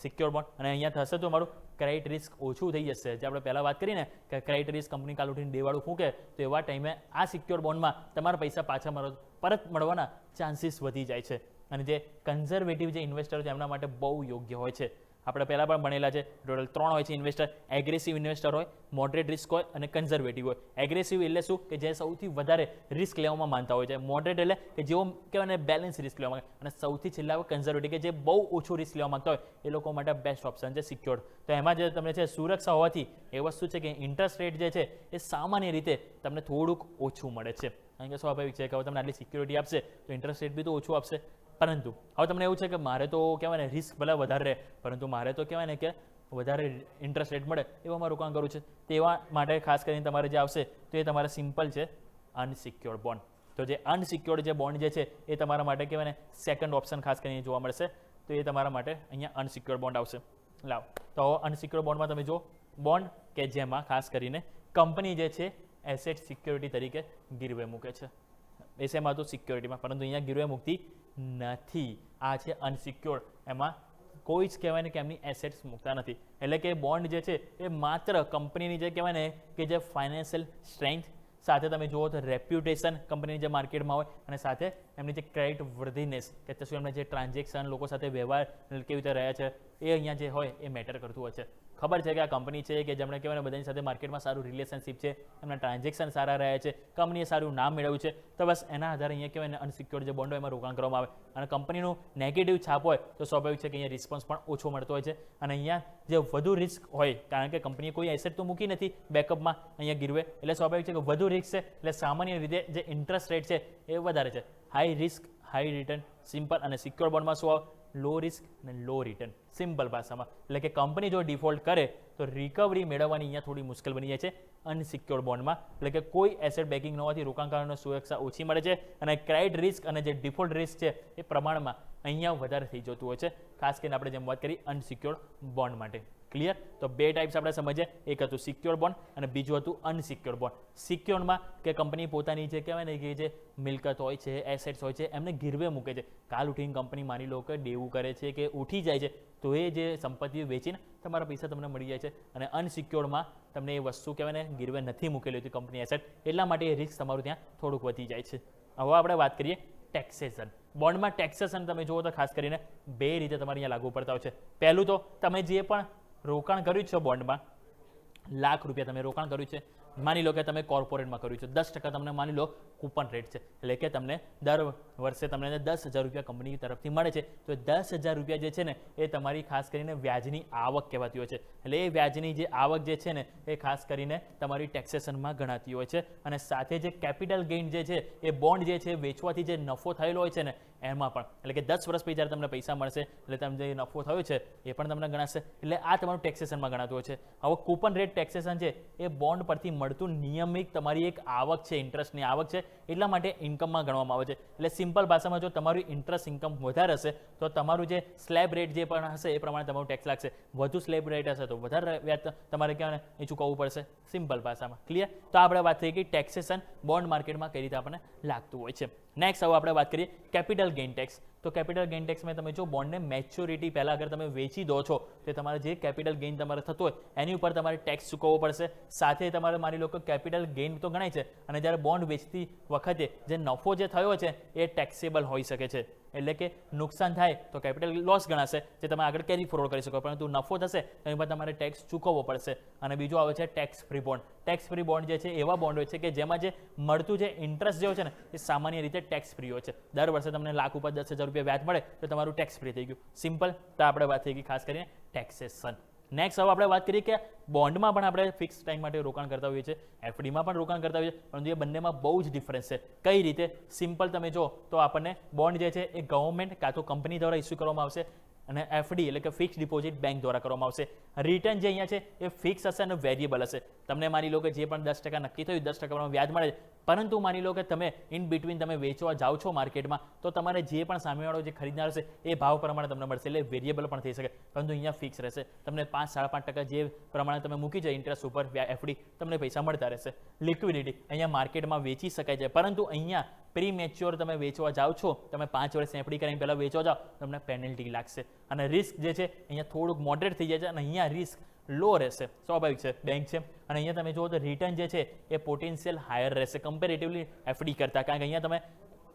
સિક્યોર બોન્ડ. અને અહીંયા થશે તો મારું ક્રેડિટ રિસ્ક ઓછું થઈ જશે. જે આપણે પહેલાં વાત કરીને કે ક્રેડિટ રિસ્ક કંપની કાલ ઉઠીને દેવાળું ફૂંકે તો એવા ટાઈમે આ સિક્યોર બોન્ડમાં તમારા પૈસા પાછા પરત મળવાના ચાન્સીસ વધી જાય છે. અને જે કન્ઝર્વેટિવ જે ઇન્વેસ્ટર છે એમના માટે બહુ યોગ્ય હોય છે. આપણે પહેલાં પણ ભણેલા છે, ટોટલ 3 હોય છે ઇન્વેસ્ટર. એગ્રેસિવ ઇન્વેસ્ટર હોય, મોડરેટ રિસ્ક હોય અને કન્ઝર્વેટિવ હોય. એગ્રેસિવ એટલે શું કે જે સૌથી વધારે રિસ્ક લેવામાં માનતા હોય છે. મોડરેટ એટલે કે જેઓ કહેવાય ને બેલેન્સ રિસ્ક લેવા માંગે, અને સૌથી છેલ્લા કન્ઝર્વેટિવ કે જે બહુ ઓછું રિસ્ક લેવા માંગતા હોય એ લોકો માટે બેસ્ટ ઓપ્શન છે સિક્યોર્ડ. તો એમાં જે તમને છે સુરક્ષા હોવાથી એ વસ્તુ છે કે ઇન્ટરેસ્ટ રેટ જે છે એ સામાન્ય રીતે તમને થોડુંક ઓછું મળે છે. કારણ કે સ્વાભાવિક છે કે હવે તમને આટલી સિક્યોરિટી આપશે તો ઇન્ટરેસ્ટ રેટ બી તો ઓછું આપશે. પરંતુ હવે તમને એવું છે કે મારે તો કહેવાય ને રિસ્ક ભલે વધારે રહે પરંતુ મારે તો કહેવાય ને કે વધારે ઇન્ટરેસ્ટ રેટ મળે એવામાં રોકાણ કરવું છે. તેવા માટે ખાસ કરીને તમારે જે આવશે તો એ તમારે સિમ્પલ છે અનસિક્યોર્ડ બોન્ડ. તો જે અનસિક્યોર્ડ જે બોન્ડ જે છે એ તમારા માટે કહેવાય ને સેકન્ડ ઓપ્શન ખાસ કરીને જોવા મળશે. તો એ તમારા માટે અહીંયા અનસિક્યોર્ડ બોન્ડ આવશે. લાવ તો અનસિક્યોર્ડ બોન્ડમાં તમે જો બોન્ડ કે જેમાં ખાસ કરીને કંપની જે છે એસેટ સિક્યોરિટી તરીકે ગીરવે મૂકે છે. એસેમાં તો સિક્યોરિટીમાં, પરંતુ અહીંયા ગીરવે મૂકતી નથી. આ છે અનસિક્યોર્ડ, એમાં કોઈ જ કહેવાય ને કે એમની એસેટ્સ મૂકતા નથી. એટલે કે બોન્ડ જે છે એ માત્ર કંપનીની જે કહેવાય ને કે જે ફાઇનાન્શિયલ સ્ટ્રેન્થ, સાથે તમે જુઓ તો રેપ્યુટેશન કંપનીની જે માર્કેટમાં હોય, અને સાથે એમની જે ક્રેડિટ વર્ધીનેસ કે શું એમના જે ટ્રાન્ઝેક્શન લોકો સાથે વ્યવહાર કેવી રીતે રહ્યા છે એ અહીંયા જે હોય એ મેટર કરતું હોય છે. ખબર છે કે આ કંપની છે કે જેમણે કહેવાય બધાની સાથે માર્કેટમાં સારું રિલેશનશિપ છે, એમના ટ્રાન્ઝેક્શન સારા રહ્યા છે, કંપનીએ સારું નામ મેળવ્યું છે, તો બસ એના આધારે અહીંયા કહેવાય ને અનસિક્યોર્ડ જે બોન્ડ હોય એમાં રોકાણ કરવામાં આવે. અને કંપનીનું નેગેટિવ છાપ હોય તો સ્વાભાવિક છે કે અહીંયા રિસ્પોન્સ પણ ઓછો મળતો હોય છે. અને અહીંયા જે વધુ રિસ્ક હોય, કારણ કે કંપનીએ કોઈ એસેટ તો મૂકી નથી બેકઅપમાં અહીંયા ગીરવે, એટલે સ્વાભાવિક છે કે વધુ રિસ્ક છે, એટલે સામાન્ય રીતે જે ઇન્ટરેસ્ટ રેટ છે એ વધારે છે. High risk high return simple, અને સિક્યોર બોન્ડમાં શું આવે? લો રિસ્ક અને લો રિટર્ન સિમ્પલ ભાષામાં. એટલે કે કંપની જો ડિફોલ્ટ કરે તો રિકવરી મેળવવાની અહીંયા થોડી મુશ્કેલ બની જાય છે અનસિક્યોર્ડ બોન્ડમાં. એટલે કે કોઈ એસેટ બેકિંગ ન હોવાથી રોકાણકારોને સુરક્ષા ઓછી મળે છે, અને ક્રેડિટ રિસ્ક અને જે ડિફોલ્ટ રિસ્ક છે એ પ્રમાણમાં અહીંયા વધારે થઈ જતું હોય છે, ખાસ કરીને આપણે જેમ વાત કરી અનસિક્યોર્ડ બોન્ડ માટે. ક્લિયર? તો બે ટાઈપ્સ આપણે સમજીએ. એક હતું સિક્યોર બોન્ડ અને બીજું હતું અનસિક્યોર બોન્ડ. સિક્યોરમાં કે કંપની પોતાની જે કહેવાય ને કે જે મિલકત હોય છે, એસેટ્સ હોય છે, એમને ગીરવે મૂકે છે. કાલ ઉઠીને કંપની માની લો કે દેવું કરે છે કે ઉઠી જાય છે, તો એ જે સંપત્તિ વેચીને તમારા પૈસા તમને મળી જાય છે. અને અનસિક્યોરમાં તમને એ વસ્તુ કહેવાય ને ગીરવે નથી મૂકેલી હતી કંપની એસેટ, એટલા માટે એ રિસ્ક તમારું ત્યાં થોડુંક વધી જાય છે. હવે આપણે વાત કરીએ ટેક્સેશન. બોન્ડમાં ટેક્સેશન તમે જુઓ તો ખાસ કરીને બે રીતે તમારે અહીંયા લાગુ પડતા હોય છે. પહેલું તો તમે જે પણ રોકાણ કર્યું છે બોન્ડમાં, લાખ રૂપિયા તમે રોકાણ કર્યું છે, માની લો કે તમે કોર્પોરેટમાં કર્યું છે, 10% તમને માની લો કૂપન રેટ છે, એટલે કે તમને દર વર્ષે તમને 10,000 રૂપિયા કંપની તરફથી મળે છે. તો 10,000 રૂપિયા જે છે ને એ તમારી ખાસ કરીને વ્યાજની આવક કહેવાતી હોય છે. એટલે એ વ્યાજની જે આવક જે છે ને એ ખાસ કરીને તમારી ટેક્સેશનમાં ગણાતી હોય છે. અને સાથે જે કેપિટલ ગેઇન જે છે એ બોન્ડ જે છે વેચવાથી જે નફો થયેલો હોય છે ને એમાં પણ, એટલે કે 10 વર્ષ પછી જ્યારે તમને પૈસા મળશે એટલે તમને જે નફો થયો છે એ પણ તમને ગણાશે. એટલે આ તમારું ટેક્સેશનમાં ગણાતું હોય છે. હવે કૂપન રેટ ટેક્સેશન છે એ બોન્ડ પરથી મળતું નિયમિત તમારી એક આવક છે, ઇન્ટરેસ્ટની આવક છે, એટલા માટે ઇન્કમમાં ગણવામાં આવે છે. એટલે સિમ્પલ ભાષામાં જો તમારું ઇન્ટરેસ્ટ ઇન્કમ વધારે હશે તો તમારું જે સ્લેબ રેટ જે પણ હશે એ પ્રમાણે તમારું ટેક્સ લાગશે. વધુ સ્લેબ રેટ હશે તો વધારે વ્યાજ તમારે કહેવાય એ ચૂકવવું પડશે, સિમ્પલ ભાષામાં. ક્લિયર? તો આપણે વાત થઈ ગઈ ટેક્સેશન બોન્ડ માર્કેટમાં કઈ રીતે આપણને લાગતું હોય છે. નેક્સ્ટ હવે આપણે વાત કરીએ કેપિટલ ગેઇન ટેક્સ. તો કેપિટલ ગેઇન ટેક્સમાં તમે જો બોન્ડને મેચ્યોરિટી પહેલાં અગર તમે વેચી દો છો તો તમારે જે કેપિટલ ગેઇન તમારે થતું હોય એની ઉપર તમારે ટેક્સ ચૂકવવો પડશે. સાથે તમારે માની લો કે કેપિટલ ગેઇન તો ગણાય છે, અને જ્યારે બોન્ડ વેચતી વખતે જે નફો જે થયો છે એ ટેક્સેબલ હોઈ શકે છે. એટલે કે નુકસાન થાય તો કેપિટલ લોસ ગણાશે, જે તમે આગળ કેરી ફોરવર્ડ કરી શકો, પરંતુ નફો થશે તો એની પર તમારે ટેક્સ ચૂકવવો પડશે. અને બીજું આવે છે tax free bond. Tax free bond જે છે એવા બોન્ડ હોય છે કે જેમાં જે મળતું જે ઇન્ટરેસ્ટ જે હોય છે ને એ સામાન્ય રીતે ટેક્સ ફ્રી હોય છે. દર વર્ષે તમને લાખ ઉપર 10,000 રૂપિયા વ્યાજ મળે તો તમારું ટેક્સ ફ્રી થઈ ગયું. સિમ્પલ. તો આપણે વાત થઈ ગઈ ખાસ કરીને ટેક્સેશન. નેક્સ્ટ હવે આપણે વાત કરીએ કે બોન્ડમાં પણ આપણે ફિક્સ ટાઈમ માટે રોકાણ કરતા હોઈએ છીએ, એફડીમાં પણ રોકાણ કરતા હોઈએ છીએ, પરંતુ એ બંનેમાં બહુ જ ડિફરન્સ છે. કઈ રીતે? સિમ્પલ તમે જો તો આપણને બોન્ડ જે છે એ ગવર્મેન્ટ કાં તો કંપની દ્વારા ઇસ્યુ કરવામાં આવશે, અને એફડી એટલે કે ફિક્સ ડિપોઝિટ બેંક દ્વારા કરવામાં આવશે. રિટર્ન જે અહીંયા છે એ ફિક્સ હશે અને વેરિયેબલ હશે. તમને માની લો કે જે પણ 10% નક્કી થયું 10% વ્યાજ મળે છે, પરંતુ માની લો કે તમે ઇન બિટવીન તમે વેચવા જાઓ છો માર્કેટમાં તો તમારે જે પણ સામેવાળો જે ખરીદનાર હશે એ ભાવ પ્રમાણે તમને મળશે, એટલે વેરિયેબલ પણ થઈ શકે, પરંતુ અહીંયા ફિક્સ રહેશે. તમને 5-5.5% જે પ્રમાણે તમે મૂકી છે ઇન્ટરેસ્ટ ઉપર એફડી તમને પૈસા મળતા રહેશે. લિક્વિડિટી અહીંયા માર્કેટમાં વેચી શકાય છે, પરંતુ અહીંયા પ્રી મેચ્યોર તમે વેચવા જાઓ છો, તમે 5 વર્ષ એફડી કરીને પહેલાં વેચવા જાઓ તમને પેનલ્ટી લાગશે. અને રિસ્ક જે છે અહીંયા થોડુંક મોડરેટ થઈ જાય છે, અને અહીંયા રિસ્ક લો રહેશે, સ્વાભાવિક છે, બેંક છે. અને અહીંયા તમે જુઓ તો રિટર્ન જે છે એ પોટેન્શિયલ હાયર રહેશે કમ્પેરેટિવલી એફડી કરતાં, કારણ કે અહીંયા તમે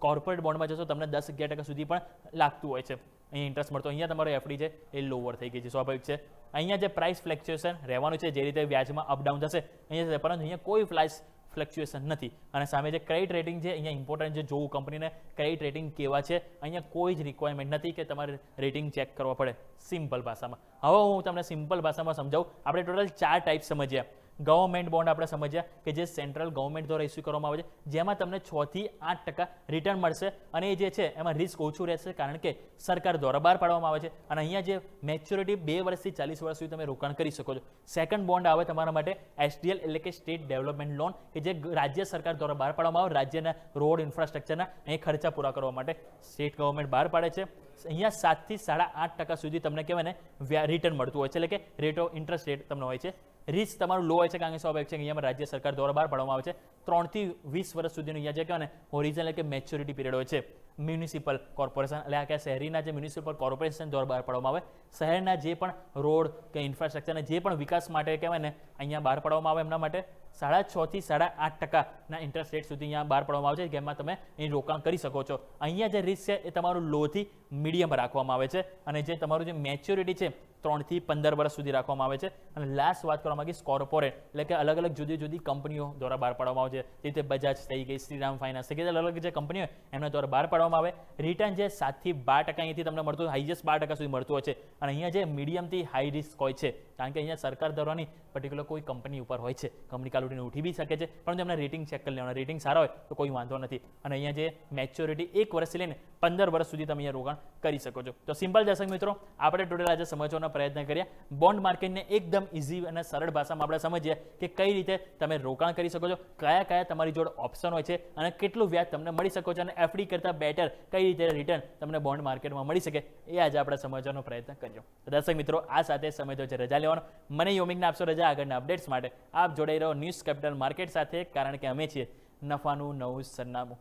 કોર્પોરેટ બોન્ડમાં જશો તમને 10-11% સુધી પણ લાગતું હોય છે અહીંયા ઇન્ટરેસ્ટ મળતો. અહીંયા તમારો એફડી છે એ લોવર થઈ ગઈ છે, સ્વાભાવિક છે. અહીંયા જે પ્રાઇસ ફ્લેક્ચ્યુએશન રહેવાનું છે, જે રીતે વ્યાજમાં અપડાઉન થશે અહીંયા થશે, પરંતુ અહીંયા કોઈ પ્રાઇસ ફ્લક્ચ્યુએશન નથી. અને સામે જે ક્રેડિટ રેટિંગ છે અહીંયા ઇમ્પોર્ટન્ટ છે, જોવું કંપનીને ક્રેડિટ રેટિંગ કેવા છે. અહીંયા કોઈ જ રિક્વાયરમેન્ટ નથી કે તમારે રેટિંગ ચેક કરવા પડે, સિમ્પલ ભાષામાં. હવે હું તમને સિમ્પલ ભાષામાં સમજાવું. આપણે ટોટલ 4 ટાઈપ સમજ્યા. ગવર્મેન્ટ બોન્ડ આપણે સમજ્યા કે જે સેન્ટ્રલ ગવર્મેન્ટ દ્વારા ઇસ્યુ કરવામાં આવે છે, જેમાં તમને 6-8% રિટર્ન મળશે, અને એ જે છે એમાં રિસ્ક ઓછું રહેશે કારણ કે સરકાર દ્વારા બહાર પાડવામાં આવે છે. અને અહીંયા જે મેચ્યોરિટી 2 વર્ષથી 40 વર્ષ સુધી તમે રોકાણ કરી શકો છો. સેકન્ડ બોન્ડ આવે તમારા માટે એસડીએલ એટલે કે સ્ટેટ ડેવલપમેન્ટ લોન, કે જે રાજ્ય સરકાર દ્વારા બહાર પાડવામાં આવે, રાજ્યના રોડ ઇન્ફ્રાસ્ટ્રક્ચરના અહીં ખર્ચા પૂરા કરવા માટે સ્ટેટ ગવર્મેન્ટ બહાર પાડે છે. અહીંયા 7-8% સુધી તમને કહેવાય ને રિટર્ન મળતું હોય છે, એટલે કે રેટ ઓફ ઇન્ટરેસ્ટ રેટ તમને હોય છે. રિસ્ક તમારું લો હોય છે, કારણ કે સ્વાભાવિક છે કે અહીંયા રાજ્ય સરકાર દ્વારા બહાર પાડવામાં આવે છે. 3 થી 20 વર્ષ સુધીનું અહીંયા જે કહેવાય ને ઓરિજિનલ એટલે કે મેચ્યોરિટી પીરિયડ હોય છે. મ્યુનિસિપલ કોર્પોરેશન એટલે આ કે શહેરીના જે મ્યુનિસિપલ કોર્પોરેશન દ્વારા બહાર પાડવામાં આવે, શહેરના જે પણ રોડ કે ઇન્ફ્રાસ્ટ્રક્ચર જે પણ વિકાસ માટે કહેવાય ને અહીંયા બહાર પાડવામાં આવે, એમના માટે 6.5 થી 8.5% ઇન્ટરેસ્ટ રેટ સુધી અહીંયા બહાર પાડવામાં આવે છે, જેમાં તમે અહીં રોકાણ કરી શકો છો. અહીંયા જે રિસ્ક છે એ તમારું લો થી મીડિયમ રાખવામાં આવે છે, અને જે તમારું જે મેચ્યોરિટી છે 3 થી 15 વર્ષ સુધી રાખવામાં આવે છે. અને લાસ્ટ વાત કરવા માંગીશ કોર્પોરેટ, એટલે કે અલગ અલગ જુદી જુદી કંપનીઓ દ્વારા બહાર પાડવામાં આવે છે, જે રીતે બજાજ થઈ ગઈ, શ્રીરામ ફાઇનાન્સ થઈ ગઈ, અલગ અલગ જે કંપનીઓ એમના દ્વારા બહાર પાડવામાં આવે. રિટર્ન જે 7 થી 12% અહીંથી તમને મળતું, હાઈએસ્ટ 12% સુધી મળતું હોય છે. અને અહીંયા જે મીડિયમથી હાઈ રિસ્ક હોય છે, કારણ કે અહીંયા સરકાર દ્વારાની પર્ટિક્યુલર કોઈ કંપની ઉપર હોય છે, કંપની કાલ ઉઠીને ઉઠી બી શકે છે, પરંતુ એમને રેટિંગ ચેક કરી લેવાનું, રેટિંગ સારા હોય તો કોઈ વાંધો નથી. અને અહીંયા જે મેચ્યોરિટી 1 વર્ષથી લઈને 15 વર્ષ સુધી તમે અહીંયા રોકાણ કરી શકો છો. તો સિમ્પલ દર્શક મિત્રો, આપણે ટોટલ આજે સમજવાનો પ્રયત્ન કર્યા બોન્ડ માર્કેટને એકદમ ઇઝી અને સરળ ભાષામાં આપણે સમજીએ કે કઈ રીતે તમે રોકાણ કરી શકો છો, કયા કયા તમારી જોડે ઓપ્શન હોય છે, અને કેટલું વ્યાજ તમને મળી શકો છો, અને એફડી કરતાં બેટર કઈ રીતે રિટર્ન તમને બોન્ડ માર્કેટમાં મળી શકે, એ આજે આપણે સમજવાનો પ્રયત્ન કર્યો. દર્શક મિત્રો, આ સાથે સમય તો છે રજા લેવાનો. મને યોમિકને આપશો રજા. આગળના અપડેટ્સ માટે આપ જોડાઈ રહો ન્યૂઝ કેપિટલ માર્કેટ સાથે, કારણ કે અમે છીએ નફાનું નવું સરનામું.